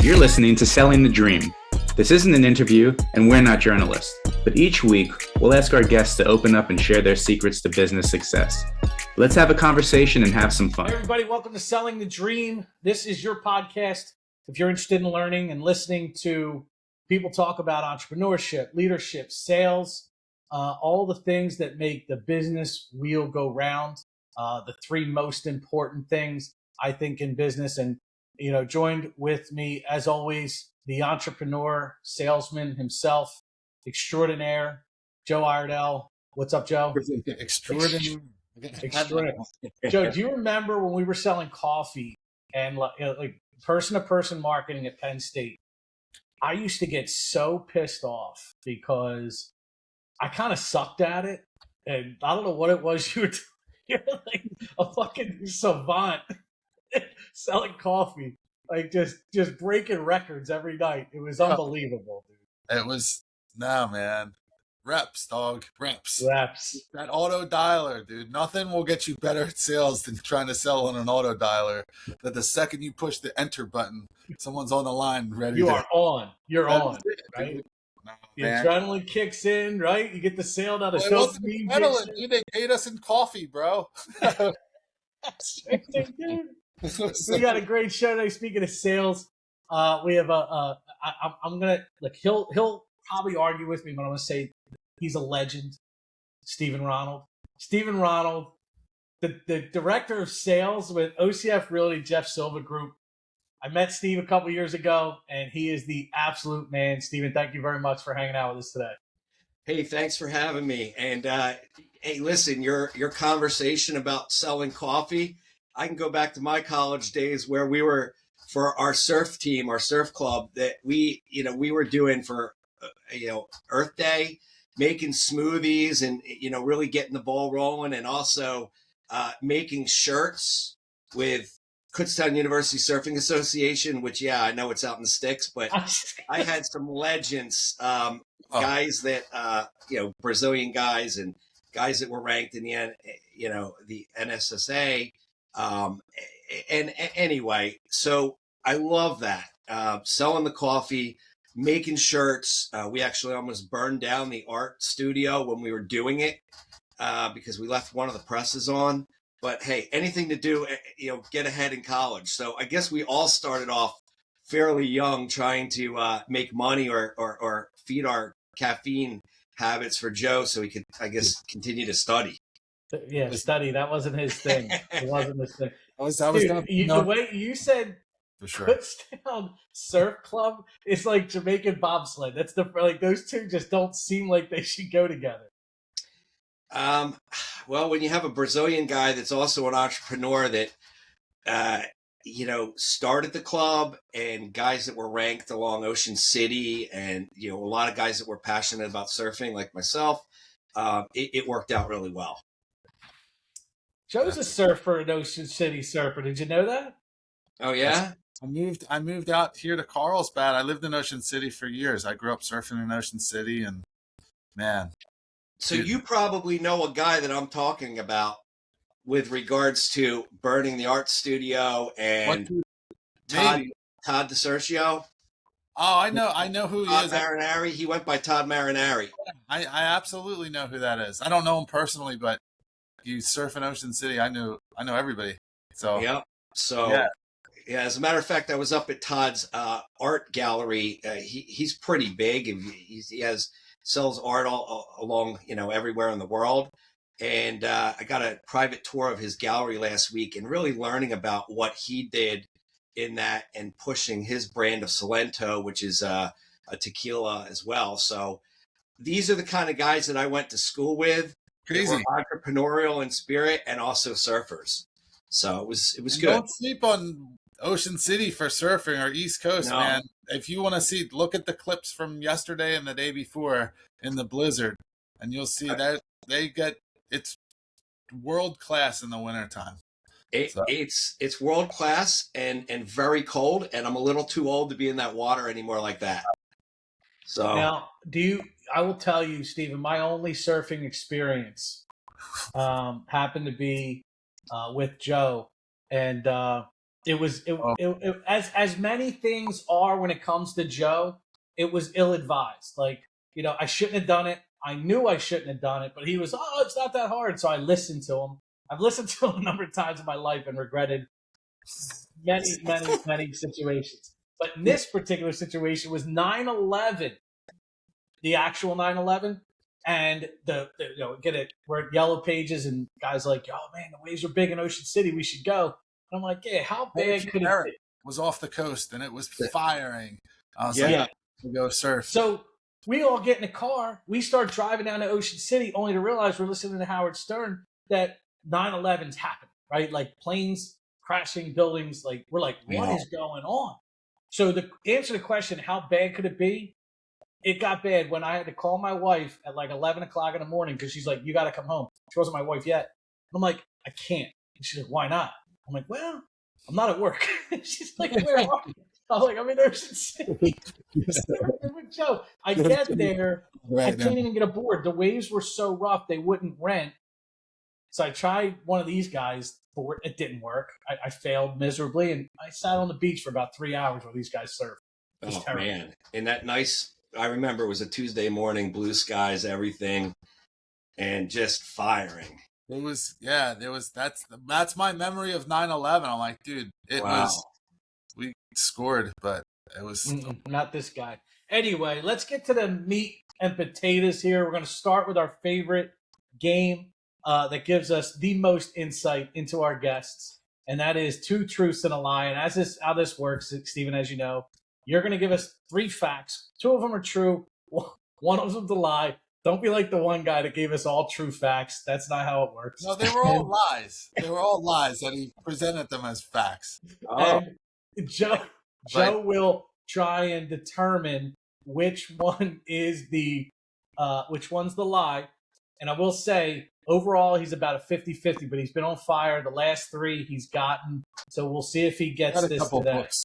You're listening to Selling the Dream. This isn't an interview, and we're not journalists, but each week we'll ask our guests to open up and share their secrets to business success. Let's have a conversation and have some fun. Hey everybody, welcome to Selling the Dream. This is your podcast. If you're interested in learning and listening to people talk about entrepreneurship, leadership, sales, all the things that make the business wheel go round, the three most important things I think in business. And, joined with me as always, the entrepreneur, salesman himself, extraordinaire, Joe Iredell. What's up, Joe? Extraordinary. Joe, do you remember when we were selling coffee and like person-to-person marketing at Penn State? I used to get so pissed off because I kind of sucked at it, and I don't know what it was. You're like a fucking savant selling coffee, like just breaking records every night. It was unbelievable, dude. It was man. Reps, dog. Reps. That auto dialer, dude. Nothing will get you better at sales than trying to sell on an auto dialer. That the second you push the enter button, someone's on the line ready. You're on, right? No, the adrenaline kicks in, right? You get the sale out of adrenaline. They paid us in coffee, bro. We got a great show today. Speaking of sales, we have I'm gonna he'll probably argue with me, but I'm gonna say he's a legend. Stephen Ronald, the director of sales with OCF Realty, Jeff Silva Group. I met Steve a couple years ago, and he is the absolute man. Stephen, thank you very much for hanging out with us today. Hey, thanks for having me. And hey, listen, your conversation about selling coffee, I can go back to my college days where we were, for our surf team, our surf club, that we were doing for Earth Day, making smoothies and really getting the ball rolling, and also making shirts with Kutztown University Surfing Association, which I know it's out in the sticks, but I had some legends, guys that Brazilian guys and guys that were ranked in the NSSA, and anyway, so I love that, selling the coffee, making shirts. We actually almost burned down the art studio when we were doing it because we left one of the presses on. But hey, anything to do, get ahead in college. So I guess we all started off fairly young, trying to make money or feed our caffeine habits for Joe, so he could, I guess, continue to study. Yeah, study. That wasn't his thing. It wasn't his thing. Dude, the way you said. For sure. Kutztown Surf Club is like Jamaican bobsled. That's those two just don't seem like they should go together. Well, when you have a Brazilian guy that's also an entrepreneur that started the club, and guys that were ranked along Ocean City, and a lot of guys that were passionate about surfing like myself, it worked out really well. Joe's a surfer, an Ocean City surfer. Did you know that? Oh yeah. I moved out here to Carlsbad. I lived in Ocean City for years. I grew up surfing in Ocean City, and man. So you probably know a guy that I'm talking about with regards to burning the art studio and Todd DeCercio. Oh, I know who he is. Marinari. He went by Todd Marinari. I absolutely know who that is. I don't know him personally, but you surf in Ocean City. I know everybody. So yeah. So yeah. As a matter of fact, I was up at Todd's art gallery. He's pretty big, and he sells art all along everywhere in the world. And I got a private tour of his gallery last week, and really learning about what he did in that, and pushing his brand of Salento, which is a tequila as well. So these are the kind of guys that I went to school with. Crazy. Entrepreneurial in spirit, and also surfers. So it was good. Don't sleep on Ocean City for surfing, or East Coast, man. If you want to see, look at the clips from yesterday and the day before in the blizzard, and you'll see that it's world class in the wintertime. It's world class and very cold, and I'm a little too old to be in that water anymore like that. So now, I will tell you, Stephen, my only surfing experience happened to be with Joe, and As many things are when it comes to Joe, it was ill-advised. Like, I shouldn't have done it. I knew I shouldn't have done it, but he was, it's not that hard. So I listened to him. I've listened to him a number of times in my life and regretted many situations. But in this particular situation was 9/11, the actual 9/11. And we're at Yellow Pages and guys like, oh man, the waves are big in Ocean City. We should go. And I'm like, yeah, how bad could it be? Was off the coast and it was firing. I was like, to go surf. So we all get in a car. We start driving down to Ocean City only to realize we're listening to Howard Stern that 9/11's happened, right? Like planes crashing, buildings. Like we're like, what is going on? So the answer to the question, how bad could it be? It got bad when I had to call my wife at like 11 o'clock in the morning because she's like, you got to come home. She wasn't my wife yet. I'm like, I can't. And she's like, why not? I'm like, well, I'm not at work. She's like, where are you? I'm like, I'm in Ocean City. Joe, I get there. I can't even get aboard. The waves were so rough, they wouldn't rent. So I tried one of these guys. It didn't work. I failed miserably. And I sat on the beach for about 3 hours while these guys surfed. Oh, man. And that nice, I remember it was a Tuesday morning, blue skies, everything, and just firing. It was, that's my memory of 9/11. I'm like, dude, we scored, but it was not this guy. Anyway, let's get to the meat and potatoes here. We're going to start with our favorite game that gives us the most insight into our guests, and that is two truths and a lie. And how this works, Stephen, as you know, you're going to give us 3 facts. 2 of them are true. One of them's a lie. Don't be like the one guy that gave us all true facts. That's not how it works. No, they were all lies. They were all lies, and he presented them as facts. And Joe will try and determine which one is which one's the lie. And I will say, overall, he's about a 50-50, but he's been on fire. The last 3 he's gotten. So we'll see if he gets this today. Books,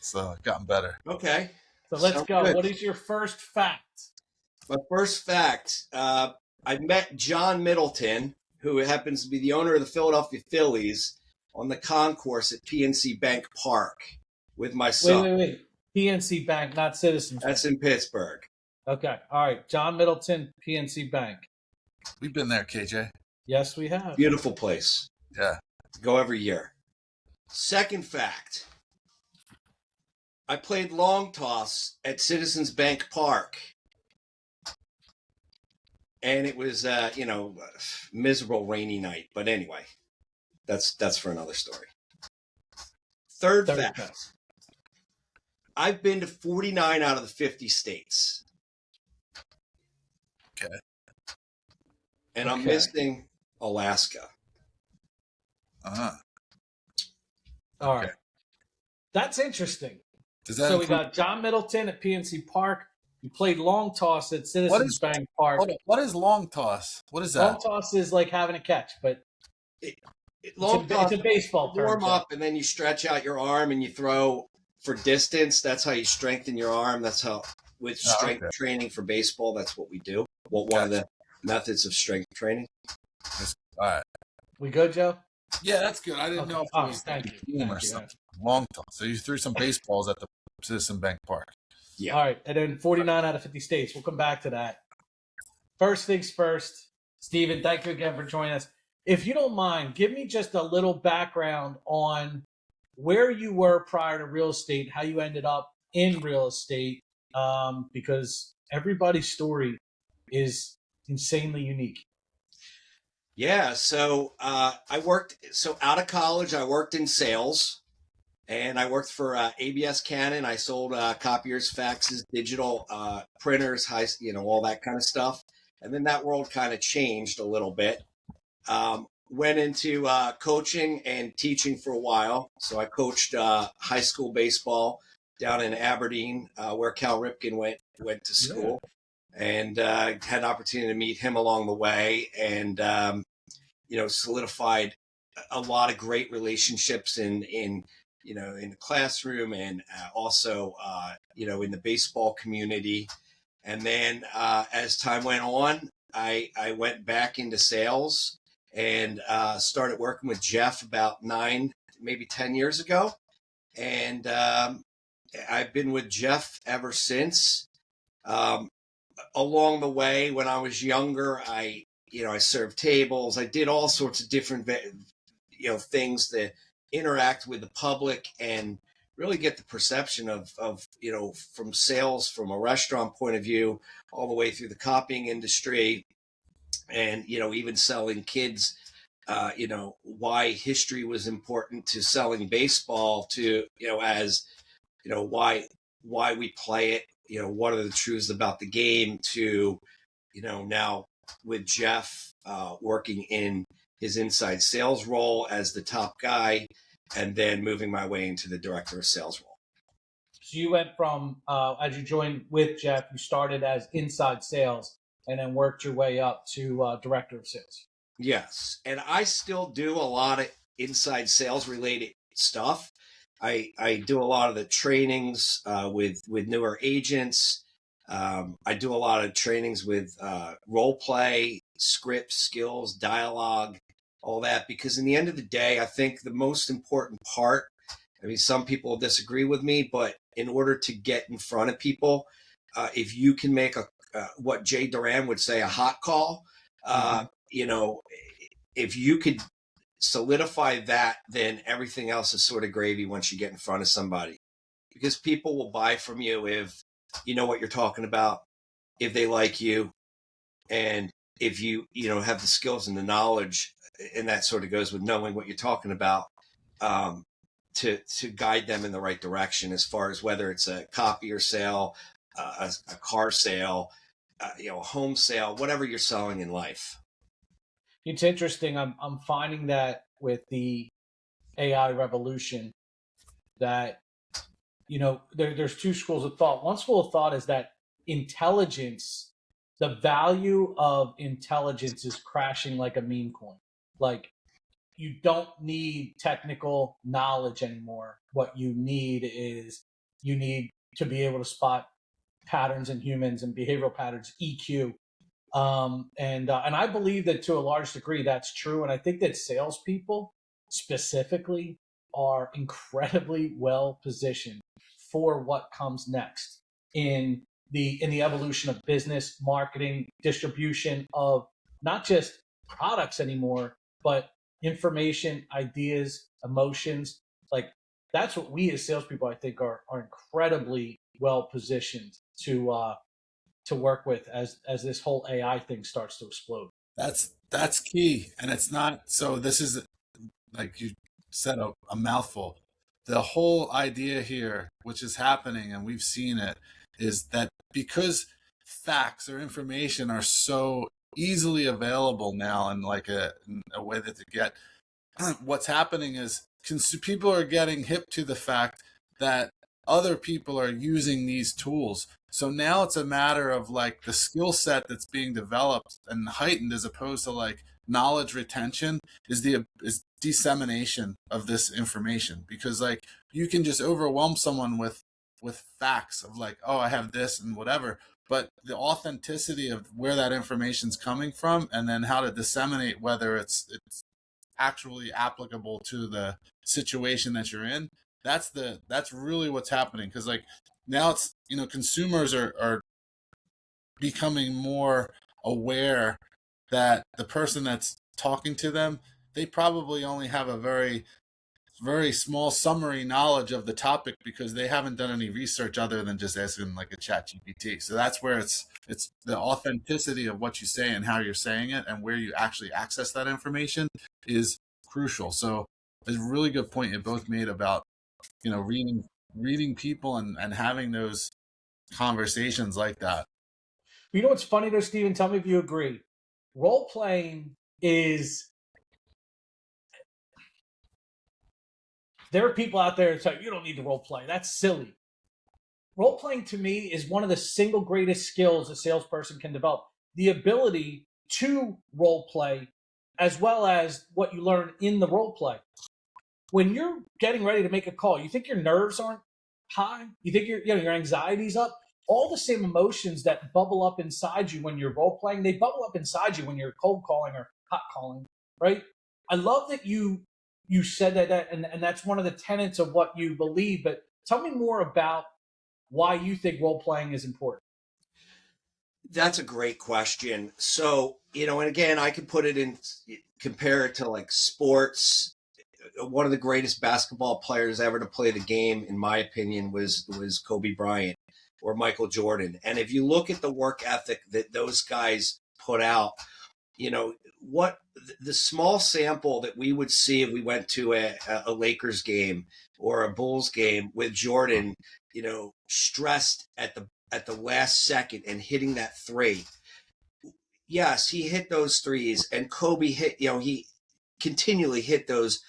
so I've gotten better. Okay. So let's go. Good. What is your first fact? My first fact, I met John Middleton, who happens to be the owner of the Philadelphia Phillies, on the concourse at PNC Bank Park with my son. Wait. PNC Bank, not Citizens. That's in Pittsburgh. Okay. All right. John Middleton, PNC Bank. We've been there, KJ. Yes, we have. Beautiful place. Yeah. Go every year. Second fact. I played long toss at Citizens Bank Park. And it was, miserable rainy night. But anyway, that's for another story. Third fact. I've been to 49 out of the 50 states. Okay. And I'm missing Alaska. Uh-huh. All right. That's interesting. So we got John Middleton at PNC Park. You played long toss at Citizens Bank Park. What is long toss? What is that? Long toss is like having a catch, but it's a baseball term. Warm up, and then you stretch out your arm and you throw for distance. That's how you strengthen your arm. That's how, with strength training for baseball, that's what we do. One of the methods of strength training. All right. We good, Joe? Yeah, that's good. I didn't know if it was something. Long toss. So you threw some baseballs at the Citizen Bank Park. Yeah. All right. And then 49 out of 50 states. We'll come back to that. First things first, Stephen, thank you again for joining us. If you don't mind, give me just a little background on where you were prior to real estate, how you ended up in real estate, because everybody's story is insanely unique. Yeah. So out of college, I worked in sales. And I worked for ABS Canon. I sold copiers, faxes, digital printers, all that kind of stuff. And then that world kind of changed a little bit. Went into coaching and teaching for a while. So I coached high school baseball down in Aberdeen, where Cal Ripken went to school, and had an opportunity to meet him along the way, and solidified a lot of great relationships in the classroom and also, in the baseball community. And then as time went on, I went back into sales and started working with Jeff about maybe 10 years ago. And I've been with Jeff ever since. Along the way, when I was younger, I served tables. I did all sorts of different, things to interact with the public and really get the perception of from sales, from a restaurant point of view, all the way through the copying industry, and even selling kids, why history was important to selling baseball, to as why we play it, what are the truths about the game, to now with Jeff working in his inside sales role as the top guy, and then moving my way into the director of sales role. So you went from, as you joined with Jeff, you started as inside sales and then worked your way up to director of sales. Yes. And I still do a lot of inside sales related stuff. I do a lot of the trainings with newer agents. I do a lot of trainings with role play, script, skills, dialogue, all that, because in the end of the day, I think the most important part, I mean, some people disagree with me, but in order to get in front of people, if you can make what Jay Duran would say, a hot call, if you could solidify that, then everything else is sort of gravy once you get in front of somebody, because people will buy from you if you know what you're talking about, if they like you, and if you have the skills and the knowledge, and that sort of goes with knowing what you're talking about, to guide them in the right direction, as far as whether it's a copier sale, a car sale, a home sale, whatever you're selling in life. It's interesting. I'm finding that with the AI revolution, that there's two schools of thought. One school of thought is that intelligence, the value of intelligence is crashing like a meme coin. Like, you don't need technical knowledge anymore. What you need is to be able to spot patterns in humans and behavioral patterns, EQ. And I believe that to a large degree that's true. And I think that salespeople specifically are incredibly well positioned for what comes next in the evolution of business, marketing, distribution of not just products anymore, but information, ideas, emotions. Like, that's what we as salespeople, I think, are incredibly well positioned to work with as this whole AI thing starts to explode. That's key. And it's not, so this is, like you said, a mouthful. The whole idea here, which is happening, and we've seen it, is that because facts or information are so easily available now in like a way that to get, what's happening is people are getting hip to the fact that other people are using these tools. So now it's a matter of like the skill set that's being developed and heightened, as opposed to like knowledge retention, is dissemination of this information. Because like you can just overwhelm someone with facts of like, oh, I have this and whatever, but the authenticity of where that information's coming from, and then how to disseminate whether it's actually applicable to the situation that you're in, that's really what's happening. Because like now it's, consumers are becoming more aware that the person that's talking to them, they probably only have a very, very small summary knowledge of the topic, because they haven't done any research other than just asking like a chat GPT. So that's where it's the authenticity of what you say and how you're saying it and where you actually access that information is crucial. So it's a really good point you both made about, reading people and having those conversations like that. You know what's funny though, Stephen? Tell me if you agree. Role playing is, there are people out there that say, you don't need to role play. That's silly. Role playing to me is one of the single greatest skills a salesperson can develop. The ability to role play, as well as what you learn in the role play. When you're getting ready to make a call, you think your nerves aren't high? You think your anxiety's up? All the same emotions that bubble up inside you when you're role playing, they bubble up inside you when you're cold calling or hot calling, right? I love that you you said and that's one of the tenets of what you believe. But tell me more about why you think role playing is important. That's a great question. So, and again, I could compare it to like sports. One of the greatest basketball players ever to play the game, in my opinion, was Kobe Bryant or Michael Jordan. And if you look at the work ethic that those guys put out, what the small sample that we would see if we went to a Lakers game or a Bulls game with Jordan, stressed at the last second and hitting that three. Yes, he hit those threes, and Kobe hit, he continually hit those,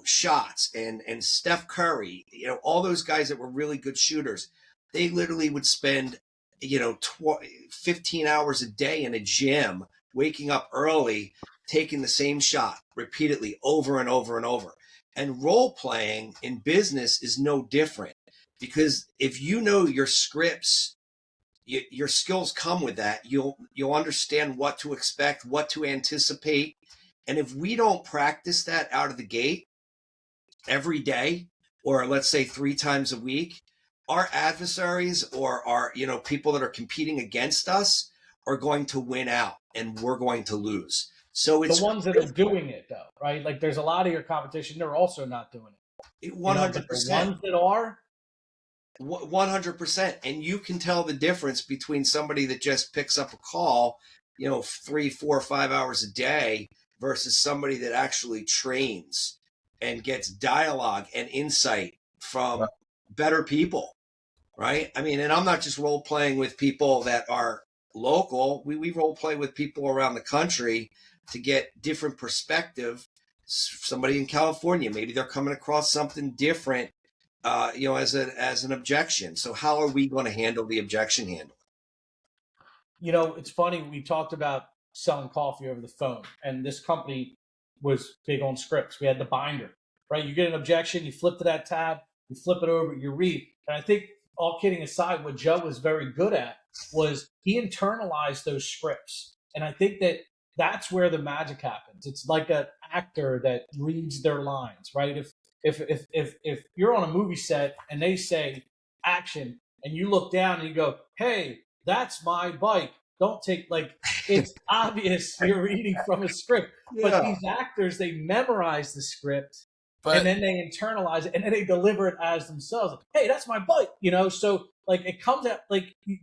shots, and Steph Curry, all those guys that were really good shooters, they literally would spend, 15 hours a day in a gym, waking up early, taking the same shot repeatedly over and over and over. And role playing in business is no different, because if you know your scripts, your skills come with that. You'll understand what to expect, what to anticipate. And if we don't practice that out of the gate every day, or let's say 3 times a week, our adversaries or our, people that are competing against us are going to win out and we're going to lose. So it's the ones that are doing it though, right? Like there's a lot of your competition, they're also not doing it. 100%. But the ones that are, 100%. And you can tell the difference between somebody that just picks up a call, 3, 4, 5 hours a day versus somebody that actually trains and gets dialogue and insight from better people, right? I mean, and I'm not just role playing with people that are local. We role play with people around the country to get different perspective. Somebody in California, maybe they're coming across something different, as an objection. So how are we going to handle the objection handle? It's funny. We talked about selling coffee over the phone, and this company was big on scripts. We had the binder, right? You get an objection, you flip to that tab, you flip it over, you read. And I think, all kidding aside, what Joe was very good at was he internalized those scripts. And I think that's where the magic happens. It's like an actor that reads their lines, right? If you're on a movie set and they say action and you look down and you go, hey, that's my bike. Don't take, it's obvious you're reading from a script. Yeah. But these actors, they memorize the script and then they internalize it and then they deliver it as themselves. Hey, that's my bike, So it comes out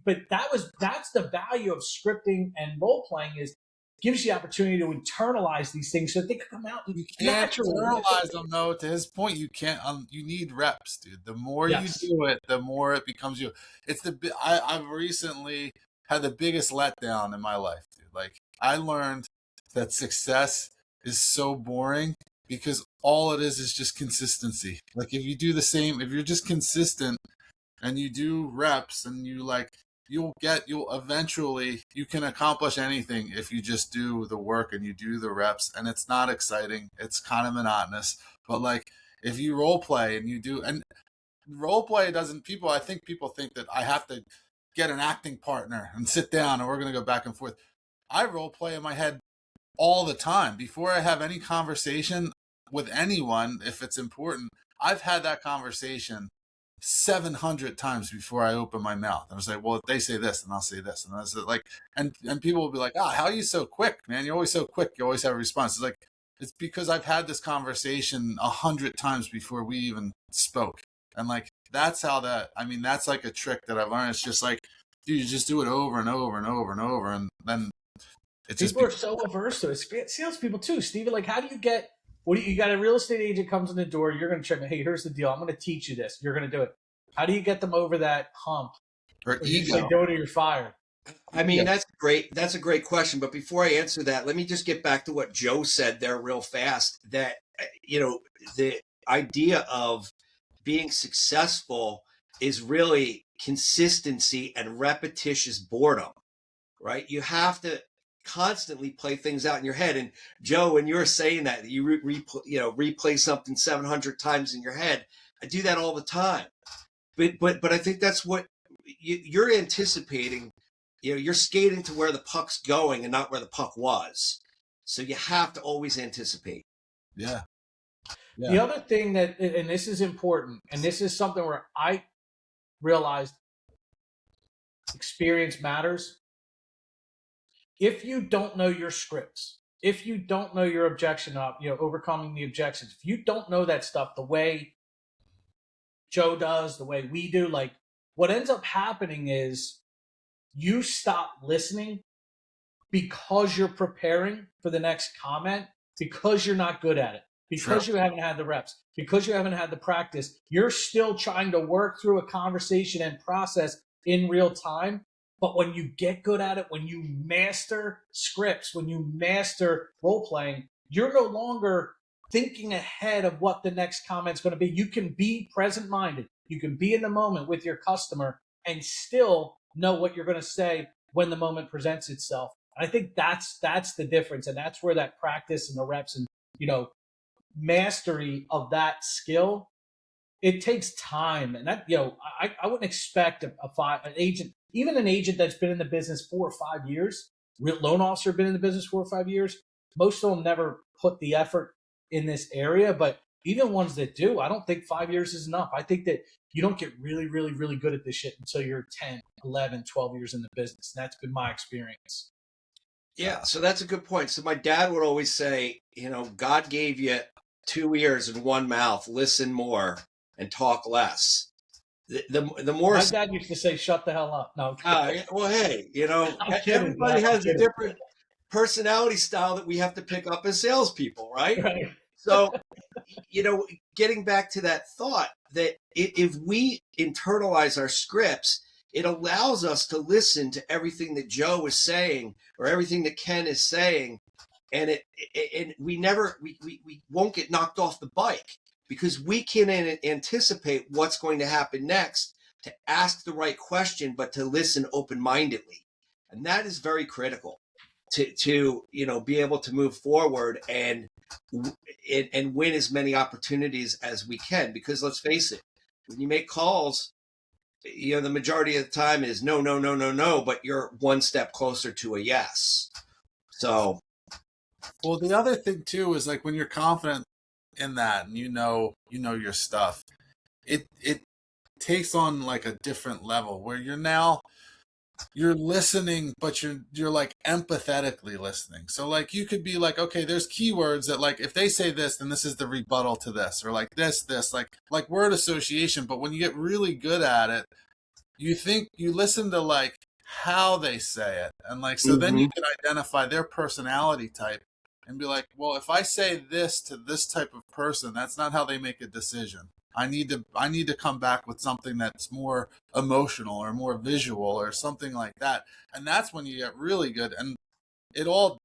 but that's the value of scripting and role playing is gives you the opportunity to internalize these things so that they can come out. You can't internalize them though. To his point, you can't. You need reps, dude. The more you do it, the more it becomes you. It's I've recently had the biggest letdown in my life, dude. I learned that success is so boring because all it is just consistency. If you do the same, if you're just consistent and you do reps and you'll eventually, you can accomplish anything if you just do the work and you do the reps, and it's not exciting. It's kind of monotonous, but if you role play and you do, and role play I think people think that I have to get an acting partner and sit down and we're going to go back and forth. I role play in my head all the time before I have any conversation with anyone. If it's important, I've had that conversation 700 times before I open my mouth. I was like, well, if they say this, and I'll say this, and I was and people will be like, how are you so quick, man? You're always so quick. You always have a response. It's because I've had this conversation 100 times before we even spoke, and that's how that's a trick that I've learned. It's just dude, you just do it over and over and over and over, and then people are so averse to it. Salespeople too, Stephen. How do you get? You got a real estate agent comes in the door. You're going to check. Hey, here's the deal. I'm going to teach you this. You're going to do it. How do you get them over that hump? Or ego. You do it or you're fired. I mean, that's great. That's a great question. But before I answer that, let me just get back to what Joe said there real fast. That the idea of being successful is really consistency and repetitious boredom, right? You have to constantly play things out in your head. And Joe, when you were saying that you replay something 700 times in your head, I do that all the time. But I think that's what you're anticipating. You're skating to where the puck's going and not where the puck was. So you have to always anticipate. Yeah. The other thing that, and this is important, and this is something where I realized experience matters. If you don't know your scripts, if you don't know your objection up, overcoming the objections, if you don't know that stuff the way Joe does, the way we do, like what ends up happening is you stop listening because you're preparing for the next comment, because you're not good at it, because you haven't had the reps, because you haven't had the practice. You're still trying to work through a conversation and process in real time. But when you get good at it, when you master scripts, when you master role playing, you're no longer thinking ahead of what the next comment's going to be. You can be present minded. You can be in the moment with your customer and still know what you're going to say when the moment presents itself. I think that's the difference, and that's where that practice and the reps and mastery of that skill, it takes time. And that I wouldn't expect an agent, even an agent that's been in the business 4 or 5 years, real loan officer been in the business 4 or 5 years. Most of them never put the effort in this area, but even ones that do, I don't think 5 years is enough. I think that you don't get really, really, really good at this shit until you're 10, 11, 12 years in the business. And that's been my experience. Yeah, so that's a good point. So my dad would always say, God gave you 2 ears and 1 mouth. Listen more and talk less. The more my dad used to say, "Shut the hell up." No, well, hey, everybody has a different personality style that we have to pick up as salespeople, right? So, getting back to that thought that if we internalize our scripts, it allows us to listen to everything that Joe is saying or everything that Ken is saying, and we won't get knocked off the bike because we can anticipate what's going to happen next, to ask the right question, but to listen open-mindedly, and that is very critical to be able to move forward and win as many opportunities as we can. Because let's face it, when you make calls, the majority of the time is no, no, no, no, no, but you're one step closer to a yes. So, well, the other thing too is like when you're confident in that and you know your stuff, it takes on like a different level where you're listening, but you're like empathetically listening. So like you could be like, okay, there's keywords that like if they say this, then this is the rebuttal to this, or like this, like word association. But when you get really good at it, you listen to like how they say it, and like so then you can identify their personality type and be like, well, if I say this to this type of person, that's not how they make a decision. I need to come back with something that's more emotional or more visual or something like that. And that's when you get really good. And it all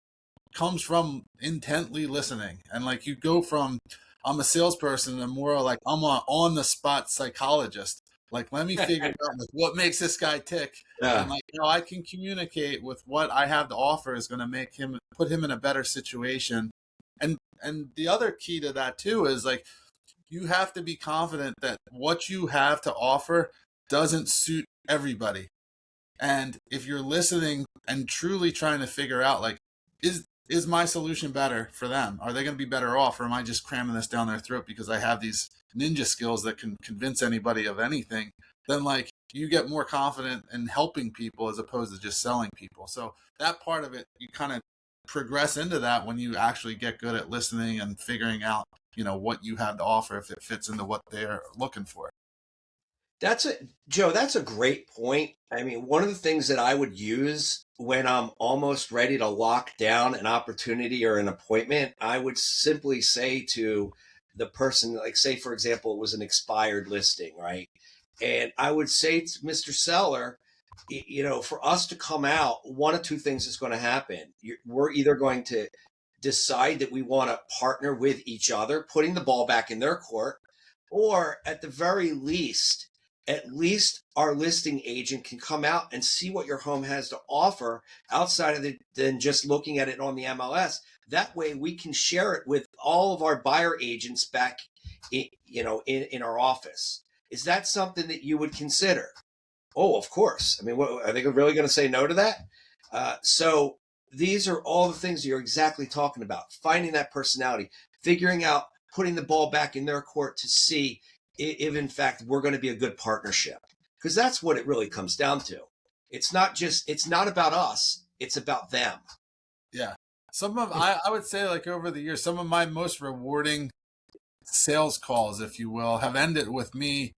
comes from intently listening. And like you go from, I'm a salesperson and more like I'm an on the spot psychologist. Like, let me figure out like, what makes this guy tick. Yeah. And like, I can communicate with what I have to offer is going to put him in a better situation. And the other key to that too is like, you have to be confident that what you have to offer doesn't suit everybody. And if you're listening and truly trying to figure out, like, is my solution better for them? Are they going to be better off? Or am I just cramming this down their throat because I have these ninja skills that can convince anybody of anything? Then like you get more confident in helping people as opposed to just selling people. So that part of it, you kind of progress into that when you actually get good at listening and figuring out what you have to offer, if it fits into what they're looking for. Joe, that's a great point. I mean, one of the things that I would use when I'm almost ready to lock down an opportunity or an appointment, I would simply say to the person, like say, for example, it was an expired listing, right? And I would say to Mr. Seller, for us to come out, one of two things is going to happen. We're either going to decide that we want to partner with each other, putting the ball back in their court, or at the very least, our listing agent can come out and see what your home has to offer outside of than just looking at it on the MLS. That way we can share it with all of our buyer agents back in our office. Is that something that you would consider? Oh, of course. I mean, are they really going to say no to that? So these are all the things you're exactly talking about. Finding that personality, figuring out putting the ball back in their court to see if in fact we're going to be a good partnership. Because that's what it really comes down to. It's not about us. It's about them. Yeah. I would say, like, over the years, some of my most rewarding sales calls, if you will, have ended with me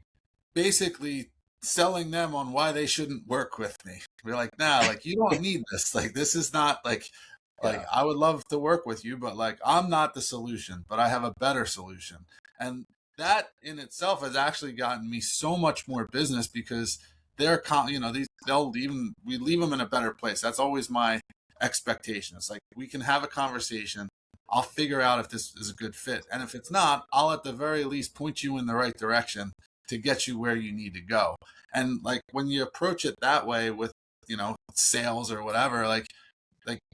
basically selling them on why they shouldn't work with me. We're like, nah, like, you don't need this. Like, this is not like I would love to work with you, but like, I'm not the solution, but I have a better solution. And that in itself has actually gotten me so much more business, because they're, we leave them in a better place. That's always my expectation. It's like, we can have a conversation. I'll figure out if this is a good fit. And if it's not, I'll at the very least point you in the right direction to get you where you need to go. And like, when you approach it that way with, sales or whatever, like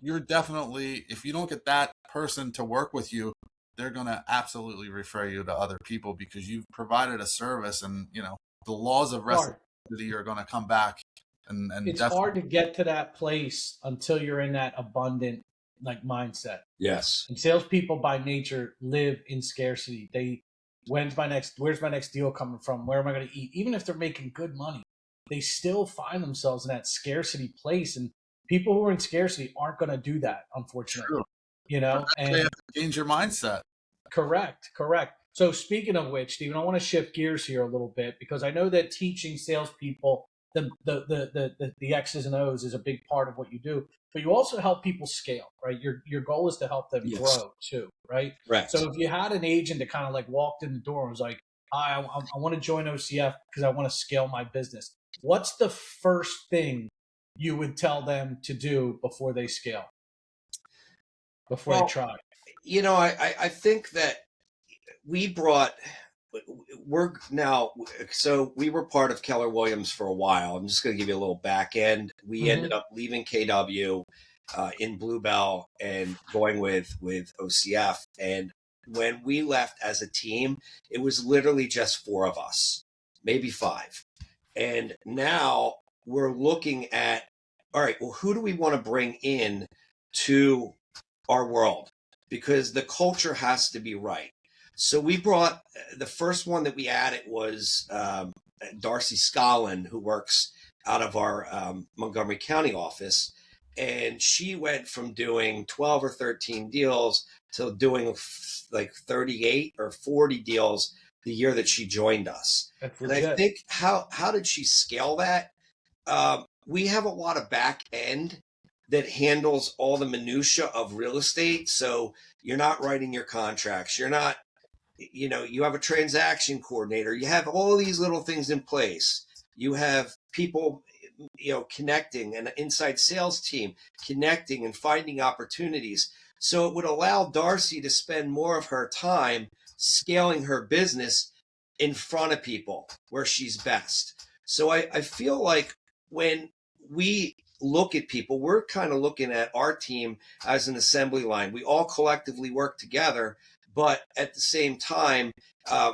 you're definitely, if you don't get that person to work with you, they're going to absolutely refer you to other people, because you've provided a service, and, the laws of reciprocity are going to come back. And it's hard to get to that place until you're in that abundant mindset. Yes. And salespeople by nature live in scarcity. Where's my next deal coming from? Where am I going to eat? Even if they're making good money, they still find themselves in that scarcity place. And people who are in scarcity aren't going to do that, unfortunately. True. And they have to change your mindset. Correct. So speaking of which, Stephen, I want to shift gears here a little bit, because I know that teaching salespeople the X's and O's is a big part of what you do, but you also help people scale, right? Your goal is to help them grow too, right? Right. So if you had an agent that kind of like walked in the door and was like, "Hi, I want to join OCF because I want to scale my business," what's the first thing you would tell them to do before they scale? Before they try? I think that we were part of Keller Williams for a while. I'm just going to give you a little back end. We ended up leaving KW in Bluebell and going with OCF. And when we left as a team, it was literally just 4 of us, maybe 5. And now we're looking at, all right, well, who do we want to bring in to our world? Because the culture has to be right. So we brought, the first one that we added was Darcy Scollin, who works out of our Montgomery County office. And she went from doing 12 or 13 deals to doing like 38 or 40 deals the year that she joined us. And I think, how did she scale that? We have a lot of back end that handles all the minutia of real estate. So you're not writing your contracts. You're not, you have a transaction coordinator. You have all these little things in place. You have people, connecting, an inside sales team connecting and finding opportunities. So it would allow Darcy to spend more of her time scaling her business in front of people where she's best. So I feel like when we look at people, we're kind of looking at our team as an assembly line. We all collectively work together, but at the same time,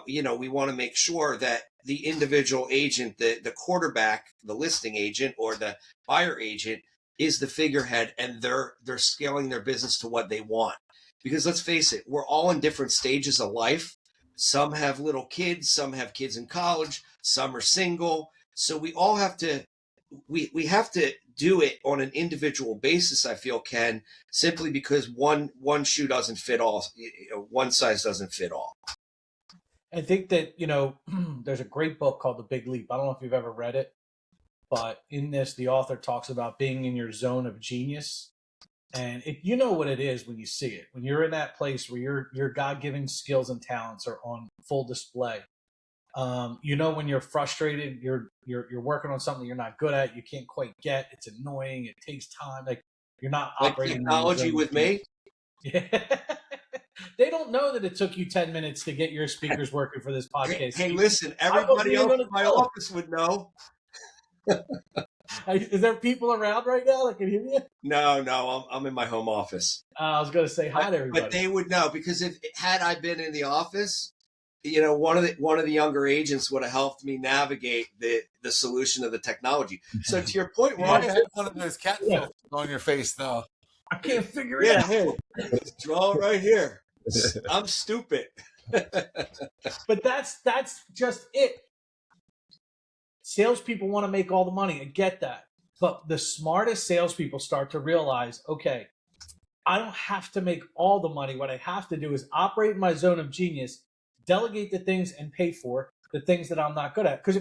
we want to make sure that the individual agent, the quarterback, the listing agent, or the buyer agent is the figurehead, and they're scaling their business to what they want. Because let's face it, we're all in different stages of life. Some have little kids, some have kids in college, some are single. So we all have to, we have to do it on an individual basis, I feel, Ken, simply because one shoe doesn't fit all, one size doesn't fit all. I think that, there's a great book called The Big Leap. I don't know if you've ever read it, but in this, the author talks about being in your zone of genius. And you know what it is when you see it, when you're in that place where your God-given skills and talents are on full display. When you're frustrated, you're working on something you're not good at, you can't quite get, it's annoying, it takes time. Like, you're not operating technology with me. Yeah. They don't know that it took you 10 minutes to get your speakers working for this podcast. Hey, listen, everybody else in my office would know. Is there people around right now that can hear you? No, I'm in my home office. I was going to say hi to everybody. But they would know, because had I been in the office, one of the younger agents would have helped me navigate the solution of the technology. So to your point, Ron, you had one of those cat filters on your face, though. I can't figure it out. Draw right here. I'm stupid. But that's just it. Salespeople want to make all the money. I get that. But the smartest salespeople start to realize, okay, I don't have to make all the money. What I have to do is operate in my zone of genius, delegate the things and pay for the things that I'm not good at. Because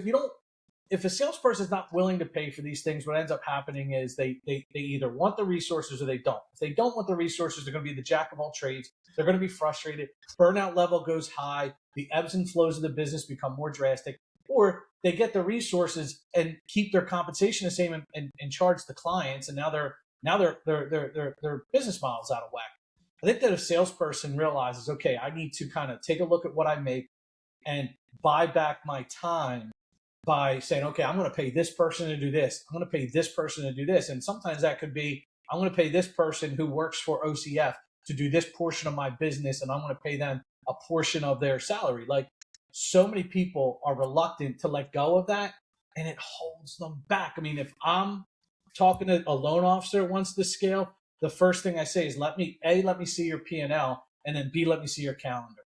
if a salesperson is not willing to pay for these things, what ends up happening is they either want the resources or they don't. If they don't want the resources, they're going to be the jack of all trades. They're going to be frustrated. Burnout level goes high. The ebbs and flows of the business become more drastic. Or they get the resources and keep their compensation the same and charge the clients, and now their business model's out of whack. I think that if a salesperson realizes, okay, I need to kind of take a look at what I make and buy back my time by saying, okay, I'm going to pay this person to do this. I'm going to pay this person to do this. And sometimes that could be, I'm going to pay this person who works for OCF to do this portion of my business, and I'm going to pay them a portion of their salary. Like, so many people are reluctant to let go of that, and it holds them back. I mean, if I'm talking to a loan officer who wants to scale, the first thing I say is let me see your P&L, and then B, let me see your calendar.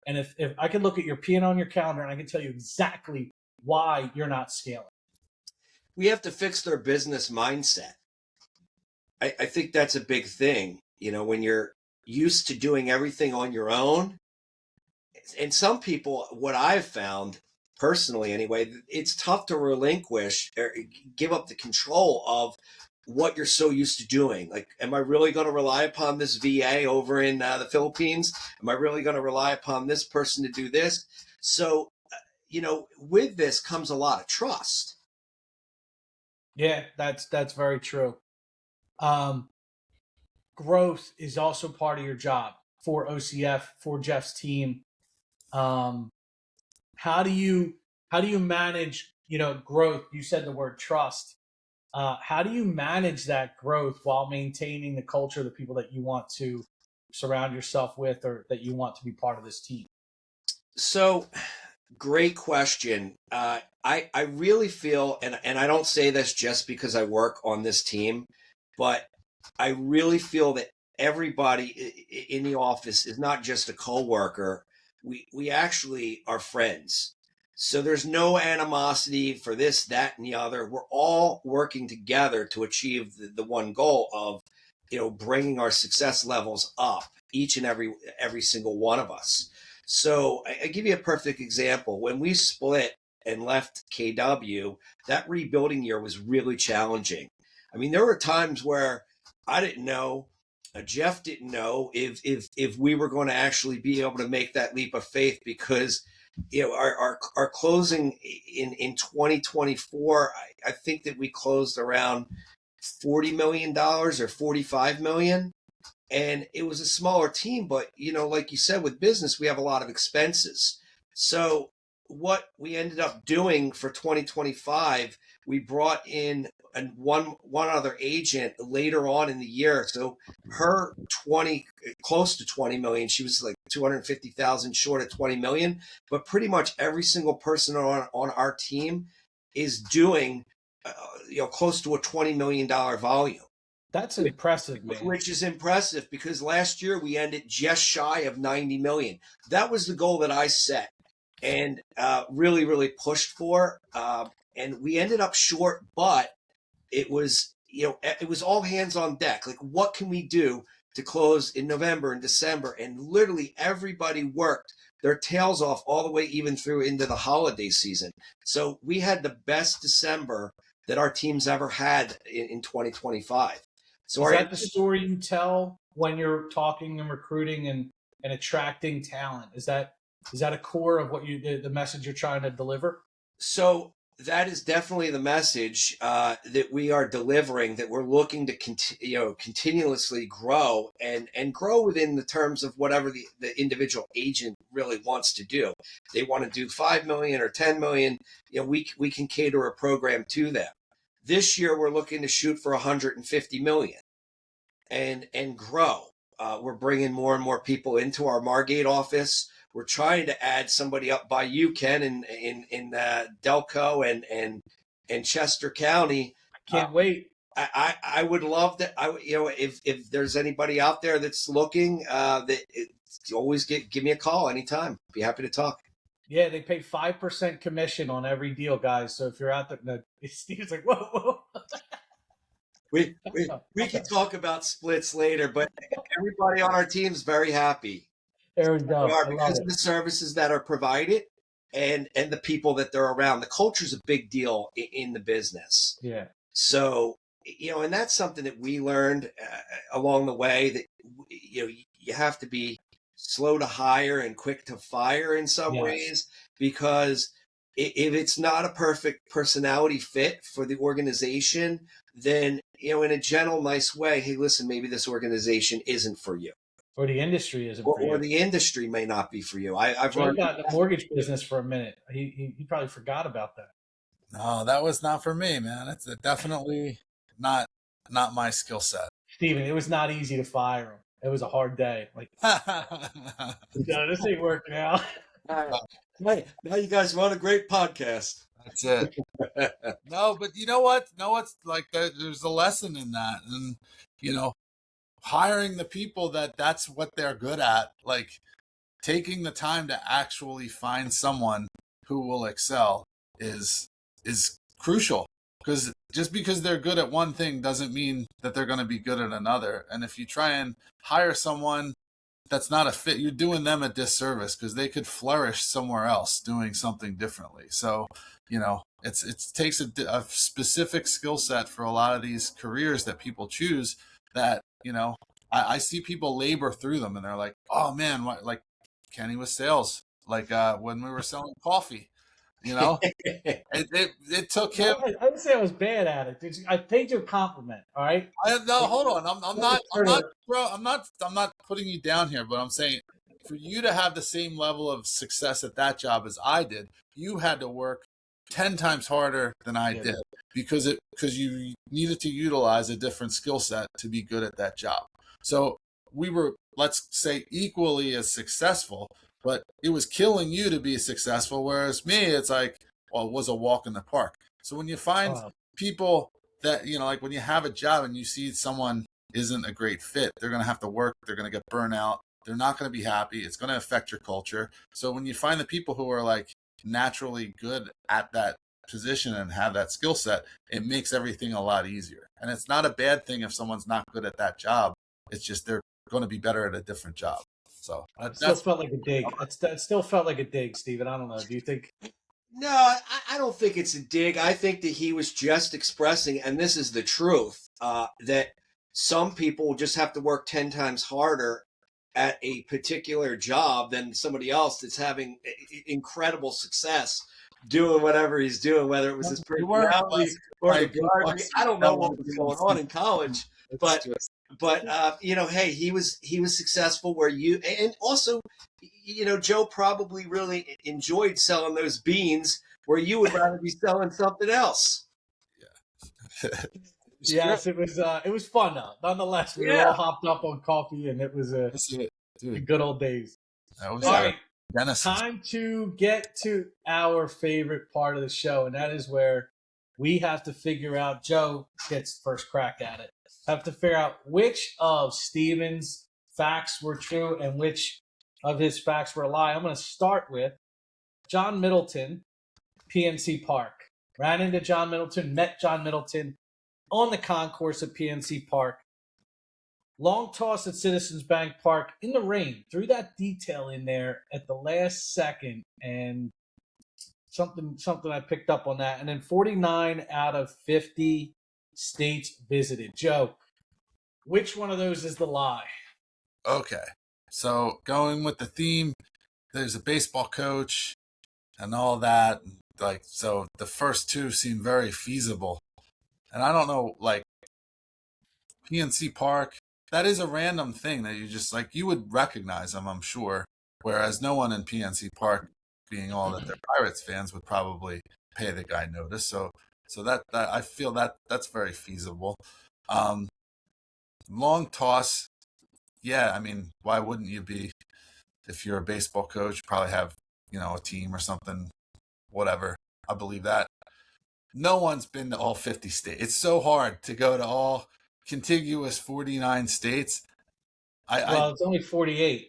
And if I can look at your P&L and your calendar, and I can tell you exactly why you're not scaling. We have to fix their business mindset. I think that's a big thing. You know, when you're used to doing everything on your own, and some people, what I've found personally anyway, it's tough to relinquish or give up the control of what you're so used to doing. Like, am I really going to rely upon this VA over in the Philippines? Am I really going to rely upon this person to do this? So, you know, with this comes a lot of trust. Yeah, that's very true. Growth is also part of your job for OCF, for Jeff's team. How do you manage, growth? You said the word trust. How do you manage that growth while maintaining the culture of the people that you want to surround yourself with, or that you want to be part of this team? So, great question. I really feel, and I don't say this just because I work on this team, but I really feel that everybody in the office is not just a coworker. We actually are friends. So there's no animosity for this, that, and the other. We're all working together to achieve the one goal of, bringing our success levels up, each and every single one of us. So I give you a perfect example. When we split and left KW, that rebuilding year was really challenging. I mean, there were times where I didn't know, Jeff didn't know if we were going to actually be able to make that leap of faith, because our closing in 2024, I think that we closed around $40 million or $45 million. And it was a smaller team, but, like you said, with business, we have a lot of expenses. So what we ended up doing for 2025, we brought in one other agent later on in the year. So her close to 20 million, she was like 250,000 short at 20 million, but pretty much every single person on our team is doing, close to a $20 million volume. That's impressive, man. Which is impressive, because last year we ended just shy of 90 million. That was the goal that I set and really, really pushed for. And we ended up short, but it was, it was all hands on deck. Like, what can we do to close in November and December? And literally everybody worked their tails off all the way even through into the holiday season. So we had the best December that our team's ever had in 2025. So is that the story you tell when you're talking and recruiting and attracting talent? Is that a core of what the message you're trying to deliver? So that is definitely the message that we are delivering, that we're looking to continuously grow and grow within the terms of whatever the individual agent really wants to do. If they want to do 5 million or 10 million, we can cater a program to them. This year, we're looking to shoot for 150 million and grow. We're bringing more and more people into our Margate office. We're trying to add somebody up by you, Ken, in Delco and Chester County. Can't wait. I would love that. If there's anybody out there that's looking, always give me a call anytime. Be happy to talk. Yeah, they pay 5% commission on every deal, guys. So if you're out there, no, Steve's like, whoa. We can talk about splits later, but everybody on our team is very happy. There we go. Because of the services that are provided and the people that they're around. The culture is a big deal in the business. Yeah. So, and that's something that we learned along the way, that, you have to be slow to hire and quick to fire in some ways, because if it's not a perfect personality fit for the organization, then, in a gentle, nice way, hey, listen, maybe this organization isn't for you. Or the industry isn't for you. Or the industry may not be for you. I've learned got in the mortgage business for a minute. He probably forgot about that. No, that was not for me, man. It's definitely not my skill set. Stephen, it was not easy to fire him. It was a hard day. Like, no, this ain't working out. Now you guys run a great podcast. That's it. No, but you know what? No, it's like there's a lesson in that, and hiring the people that's what they're good at. Like, taking the time to actually find someone who will excel is crucial, because just because they're good at one thing doesn't mean that they're going to be good at another. And if you try and hire someone that's not a fit, you're doing them a disservice, because they could flourish somewhere else doing something differently. So, it takes a specific skill set for a lot of these careers that people choose that, I see people labor through them and they're like, oh man, like Kenny with sales, like when we were selling coffee, it took him. I didn't say I was bad at it. I paid you a compliment. All right. No, hold on. I'm not putting you down here, but I'm saying, for you to have the same level of success at that job as I did, you had to work 10 times harder than I did, because you needed to utilize a different skill set to be good at that job. So we were, let's say, equally as successful, but it was killing you to be successful. Whereas me, it's like, well, it was a walk in the park. So when you find people that, like when you have a job and you see someone isn't a great fit, they're going to have to work. They're going to get burnt out. They're not going to be happy. It's going to affect your culture. So when you find the people who are like naturally good at that position and have that skill set, it makes everything a lot easier. And it's not a bad thing if someone's not good at that job. It's just they're going to be better at a different job. So it still felt like a dig. It still felt like a dig, Stephen. I don't know. Do you think? No, I don't think it's a dig. I think that he was just expressing, and this is the truth, that some people just have to work 10 times harder at a particular job than somebody else that's having incredible success doing whatever he's doing, whether it was his personality or I don't know what was going on in college, but hey, he was successful where you, and also, Joe probably really enjoyed selling those beans where you would rather be selling something else. Yeah. Yes, it was fun though. Nonetheless, we were all hopped up on coffee, and it was the good old days. All right, time to get to our favorite part of the show, and that is where we have to figure out. Joe gets first crack at it. Have to figure out which of Stephen's facts were true and which of his facts were a lie. I'm going to start with John Middleton, PNC Park. Ran into John Middleton, met John Middleton on the concourse at PNC Park. Long toss at Citizens Bank Park in the rain. Threw that detail in there at the last second, and something I picked up on that. And then 49 out of 50 states visited. Joe, which one of those is the lie? Okay, so going with the theme, there's a baseball coach and all that. Like, so the first two seem very feasible. And I don't know, like PNC Park, that is a random thing that you just like, you would recognize them, I'm sure. Whereas no one in PNC Park, being all that they're Pirates fans, would probably pay the guy notice. So that I feel that's very feasible. Long toss, yeah. I mean, why wouldn't you be? If you're a baseball coach, you probably have a team or something, whatever. I believe that. no one's been to all 50 states. It's so hard to go to all contiguous 49 states. It's only 48.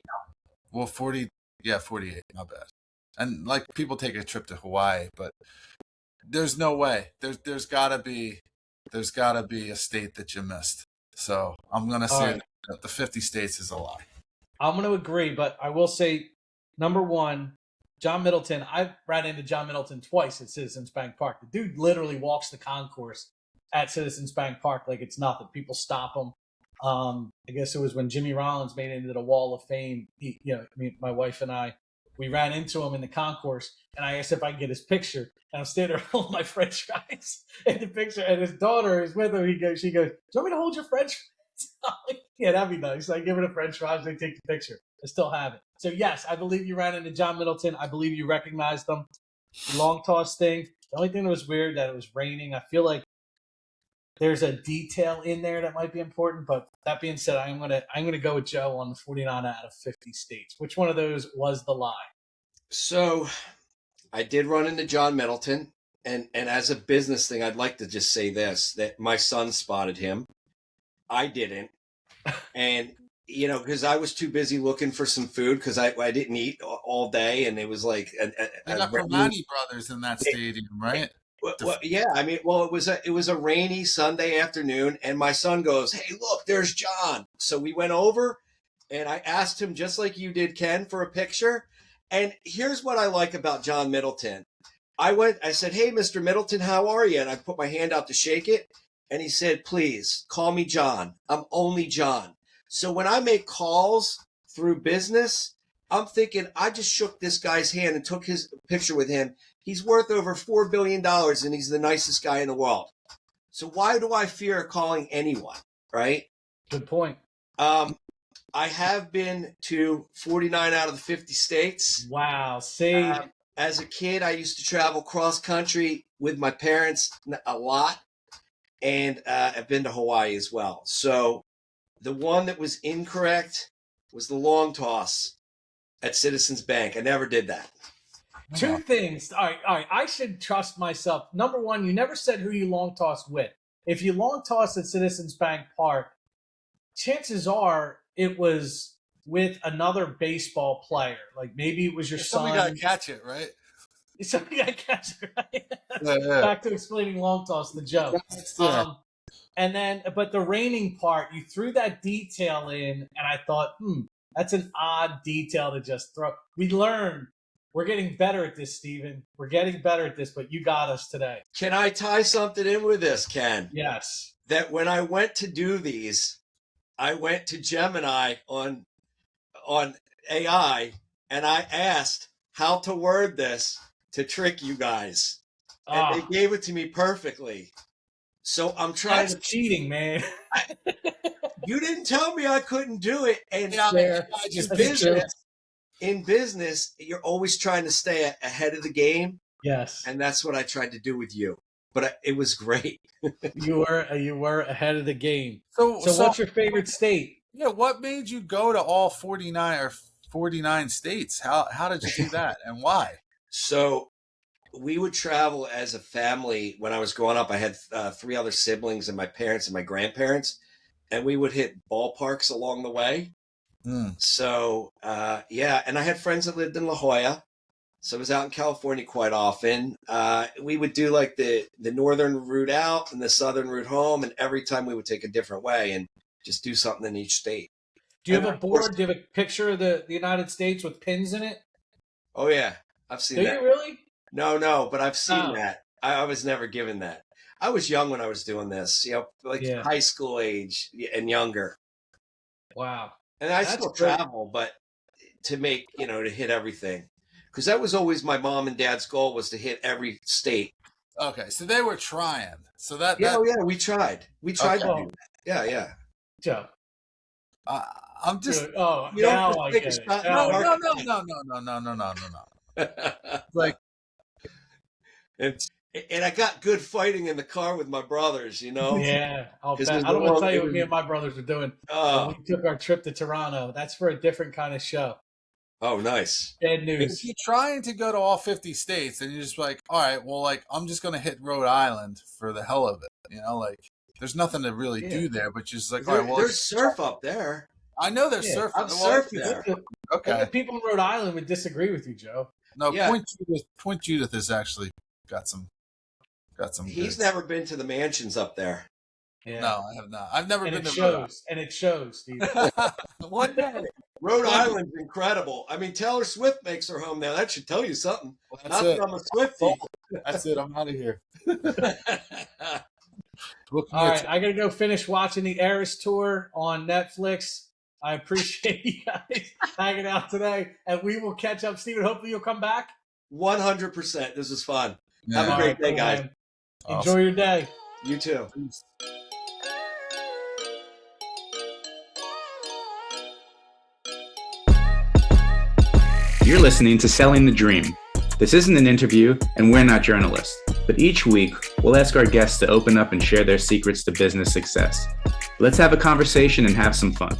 Well, 40, yeah, 48, not bad. And like people take a trip to Hawaii, but there's no way. There's gotta be a state that you missed. So I'm gonna say that the 50 states is a lie. I'm going to agree, but I will say, number one, John Middleton. I ran into John Middleton twice at Citizens Bank Park. The dude literally walks the concourse at Citizens Bank Park like it's nothing. People stop him. I guess it was when Jimmy Rollins made it into the Wall of Fame. My wife and I, we ran into him in the concourse, and I asked if I could get his picture. And I'm standing there holding my French fries in the picture, and his daughter is with him. She goes, "Do you want me to hold your French fries?" I'm like, yeah, that'd be nice. I give her the French fries, they take the picture. I still have it. So yes, I believe you ran into John Middleton. I believe you recognized them. The long toss thing. The only thing that was weird that it was raining. I feel like there's a detail in there that might be important. But that being said, I'm gonna go with Joe on the 49 out of 50 states. Which one of those was the lie? So I did run into John Middleton, and as a business thing, I'd like to just say this, that my son spotted him. I didn't. And, because I was too busy looking for some food because I didn't eat all day. And it was like They got Romani brothers in that stadium, right? Well, yeah. I mean, well, it was a rainy Sunday afternoon, and my son goes, "Hey, look, there's John." So we went over, and I asked him, just like you did, Ken, for a picture. And here's what I like about John Middleton. I said, "Hey, Mr. Middleton, how are you?" And I put my hand out to shake it. And he said, "Please call me John. I'm only John." So when I make calls through business, I'm thinking, I just shook this guy's hand and took his picture with him. He's worth over $4 billion and he's the nicest guy in the world. So why do I fear calling anyone, right? Good point. I have been to 49 out of the 50 states. Wow. See, as a kid, I used to travel cross country with my parents a lot. And I've been to Hawaii as well. So the one that was incorrect was the long toss at Citizens Bank. I never did that. Two things. All right. I should trust myself. Number one, you never said who you long tossed with. If you long tossed at Citizens Bank Park, chances are it was with another baseball player. Like maybe it was your son. Somebody got to catch it, right? Somebody got to catch it, right? Yeah. Back to explaining long toss, the joke. And then, but the raining part, you threw that detail in, and I thought, that's an odd detail to just throw. We learned. We're getting better at this, Stephen. We're getting better at this, but you got us today. Can I tie something in with this, Ken? Yes. That when I went to do these, I went to Gemini on AI, and I asked how to word this to trick you guys. And they gave it to me perfectly. So I'm trying to cheating, man. You didn't tell me I couldn't do it. And in business, you're always trying to stay ahead of the game. Yes. And that's what I tried to do with you. But it was great. You were ahead of the game. So what's your favorite state? Yeah, what made you go to all 49 states? How did you do that, and why? So we would travel as a family. When I was growing up, I had 3 other siblings and my parents and my grandparents, and we would hit ballparks along the way. So, and I had friends that lived in La Jolla, so I was out in California quite often. We would do like the northern route out and the southern route home, and every time we would take a different way and just do something in each state. Do you have a board? Do you have a picture of the United States with pins in it? Oh, yeah. I've seen that. Do you really? No, but I've seen that. I was never given that. I was young when I was doing this, high school age and younger. Wow. And I still travel, but to make, to hit everything. Because that was always my mom and dad's goal, was to hit every state. Okay, so they were trying. So that we tried. We tried to do that. Yeah. Joe. I'm just. Now I get it. No. Like, and I got good fighting in the car with my brothers, Yeah, I'll bet. I don't want to tell you what me and my brothers were doing when we took our trip to Toronto. That's for a different kind of show. Oh, nice. Bad If news. you're trying to go to all 50 states, and you're just like, all right, well, like, I'm just going to hit Rhode Island for the hell of it. You know, like, there's nothing to really do there, but just like, all right, well, there's surf up there. I know there's surf. I've surfed there. Okay. The people in Rhode Island would disagree with you, Joe. No, Point Judith has actually got some. He's never been to the mansions up there. Yeah. No, I have not. I've never been to Rhode Island. And it shows, Steve. One day. Rhode Island's incredible. I mean, Taylor Swift makes her home now. That should tell you something. Well, Not that I'm a Swiftie. That's it. I'm out of here. All right, I got to go finish watching the Eras Tour on Netflix. I appreciate you guys hanging out today, and we will catch up, Stephen. Hopefully you'll come back. 100%. This is fun. Yeah. Have a great day, guys. Man. Enjoy your day. You too. You're listening to Selling the Dream. This isn't an interview, and we're not journalists. But each week, we'll ask our guests to open up and share their secrets to business success. Let's have a conversation and have some fun.